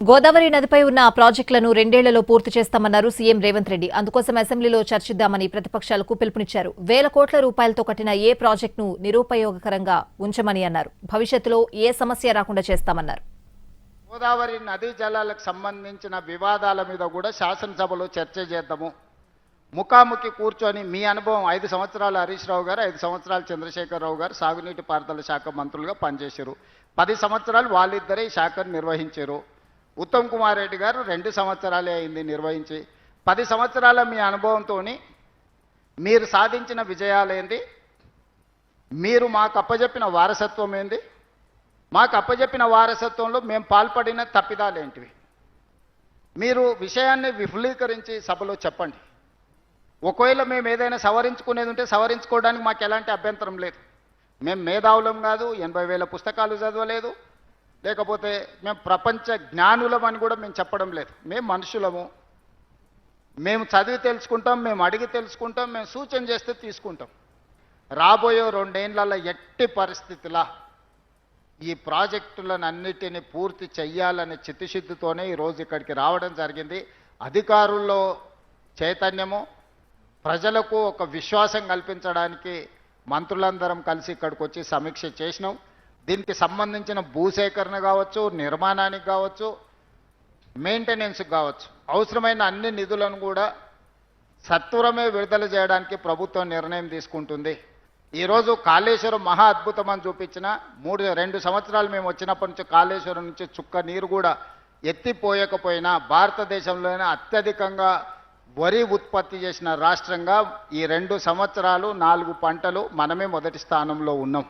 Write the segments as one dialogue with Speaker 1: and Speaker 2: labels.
Speaker 1: గోదావరి నదిపై ఉన్న ప్రాజెక్టులను రెండేళ్లలో పూర్తి చేస్తామన్నారు సీఎం రేవంత్ రెడ్డి. అందుకోసం అసెంబ్లీలో చర్చిద్దామని ప్రతిపక్షాలకు పిలుపునిచ్చారు. వేల కోట్ల రూపాయలతో కట్టిన ఏ ప్రాజెక్టును నిరుపయోగకరంగా ఉంచమని అన్నారు. భవిష్యత్తులో ఏ సమస్య రాకుండా చేస్తామన్నారు.
Speaker 2: గోదావరి నదీ జలాలకు సంబంధించిన వివాదాల మీద కూడా శాసనసభలో చర్చ చేద్దాము. ముఖాముఖి కూర్చొని మీ అనుభవం 5 సంవత్సరాలు హరీష్ రావు గారు, 5 సంవత్సరాలు చంద్రశేఖరరావు గారు సాగునీటి పారుదల శాఖ మంత్రులుగా పనిచేశారు. 10 సంవత్సరాలు వాళ్ళిద్దరే ఈ శాఖను నిర్వహించారు. ఉత్తమ్ కుమార్ రెడ్డి గారు 2 సంవత్సరాలే అయింది నిర్వహించి. 10 సంవత్సరాల మీ అనుభవంతో మీరు సాధించిన విజయాలేంది, మీరు మాకు అప్పజెప్పిన వారసత్వం ఏంది, మాకు అప్పజెప్పిన వారసత్వంలో మేము పాల్పడిన తప్పిదాలేంటివి, మీరు విషయాన్ని విఫలీకరించి సభలో చెప్పండి. ఒకవేళ మేము ఏదైనా సవరించుకునేది ఉంటే సవరించుకోవడానికి మాకు ఎలాంటి అభ్యంతరం లేదు. మేము మేధావులం కాదు, 80,000 పుస్తకాలు చదవలేదు, లేకపోతే మేము ప్రపంచ జ్ఞానులం అని కూడా మేము చెప్పడం లేదు. మేము మనుషులము, మేము చదివి తెలుసుకుంటాం, మేము అడిగి తెలుసుకుంటాం, మేము సూచన చేస్తే తీసుకుంటాం. రాబోయే 2 ఏళ్లలో ఎట్టి పరిస్థితుల ఈ ప్రాజెక్టులను అన్నిటినీ పూర్తి చెయ్యాలనే చిత్తశుద్ధితోనే ఈరోజు ఇక్కడికి రావడం జరిగింది. అధికారుల్లో చైతన్యము, ప్రజలకు ఒక విశ్వాసం కల్పించడానికి మంత్రులందరం కలిసి ఇక్కడికి వచ్చి సమీక్ష చేసినాం. దీనికి సంబంధించిన భూసేకరణ కావచ్చు, నిర్మాణానికి కావచ్చు, మెయింటెనెన్స్కి కావచ్చు, అవసరమైన అన్ని నిధులను కూడా సత్వరమే విడుదల చేయడానికి ప్రభుత్వం నిర్ణయం తీసుకుంటుంది. ఈరోజు కాళేశ్వరం మహా అద్భుతం అని చూపించిన 2 సంవత్సరాలు మేము వచ్చినప్పటి నుంచి కాళేశ్వరం నుంచి చుక్క నీరు కూడా ఎత్తిపోయకపోయినా భారతదేశంలోనే అత్యధికంగా వరి ఉత్పత్తి చేసిన రాష్ట్రంగా ఈ 2 సంవత్సరాలు 4 పంటలు మనమే మొదటి స్థానంలో ఉన్నాం.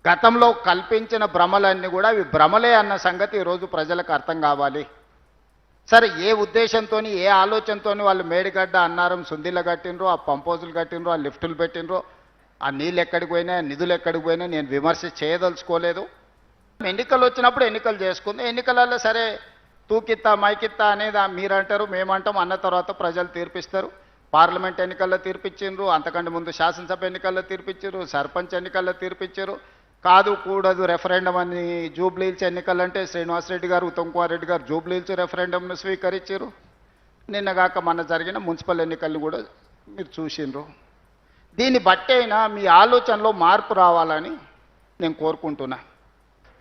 Speaker 2: గతంలో కల్పించిన భ్రమలన్నీ కూడా అవి భ్రమలే అన్న సంగతి ఈరోజు ప్రజలకు అర్థం కావాలి. సరే, ఏ ఉద్దేశంతో ఏ ఆలోచనతో వాళ్ళు మేడిగడ్డ అన్నారం సుందిల కట్టినరో, ఆ పంపోజులు కట్టినరో, ఆ లిఫ్టులు పెట్టినరో, ఆ నీళ్ళు ఎక్కడికి పోయినా, నిధులు ఎక్కడికి పోయినా నేను విమర్శ చేయదలుచుకోలేదు. ఎన్నికలు వచ్చినప్పుడు ఎన్నికలు చేసుకుంది. ఎన్నికలలో సరే తూకిత్తా మైకిత్తా అనేది మీరంటారు, మేమంటాం, అన్న తర్వాత ప్రజలు తీర్పిస్తారు. పార్లమెంట్ ఎన్నికల్లో తీర్పిచ్చిండ్రు, అంతకంటే ముందు శాసనసభ ఎన్నికల్లో తీర్పిచ్చారు, సర్పంచ్ ఎన్నికల్లో తీర్పిచ్చారు. కాదు కూడదు రెఫరెండం అని జూబ్లీహిల్స్ ఎన్నికలంటే శ్రీనివాసరెడ్డి గారు, ఉత్తమ్ కుమార్ రెడ్డి గారు జూబ్లీహిల్స్ రెఫరెండంను స్వీకరించారు. నిన్నగాక మన జరిగిన మున్సిపల్ ఎన్నికలను కూడా మీరు చూసిండ్రు. దీన్ని బట్టైనా మీ ఆలోచనలో మార్పు రావాలని నేను కోరుకుంటున్నా.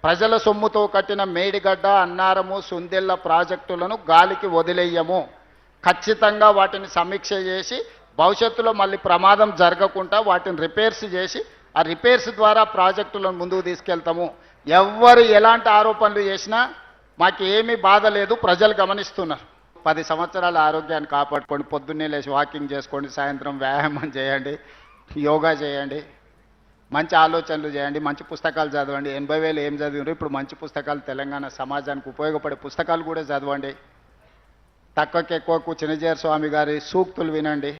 Speaker 2: ప్రజల సొమ్ముతో కట్టిన మేడిగడ్డ, అన్నారము, సుందెల్ల ప్రాజెక్టులను గాలికి వదిలేయము. ఖచ్చితంగా వాటిని సమీక్ష చేసి భవిష్యత్తులో మళ్ళీ ప్రమాదం జరగకుండా వాటిని రిపేర్స్ చేసి ఆ రిపేర్స్ ద్వారా ప్రాజెక్టులను ముందుకు తీసుకెళ్తాము. ఎవ్వరు ఎలాంటి ఆరోపణలు చేసినా మాకు ఏమీ బాధ లేదు, ప్రజలు గమనిస్తున్నారు. 10 సంవత్సరాల ఆరోగ్యాన్ని కాపాడుకోండి, పొద్దున్నే లేచి వాకింగ్ చేసుకోండి, సాయంత్రం వ్యాయామం చేయండి, యోగా చేయండి, మంచి ఆలోచనలు చేయండి, మంచి పుస్తకాలు చదవండి. 80,000 ఏం చదివారు, ఇప్పుడు మంచి పుస్తకాలు తెలంగాణ సమాజానికి ఉపయోగపడే పుస్తకాలు కూడా చదవండి. తక్కువకి ఎక్కువకు చిన్నజీర స్వామి గారి సూక్తులు వినండి.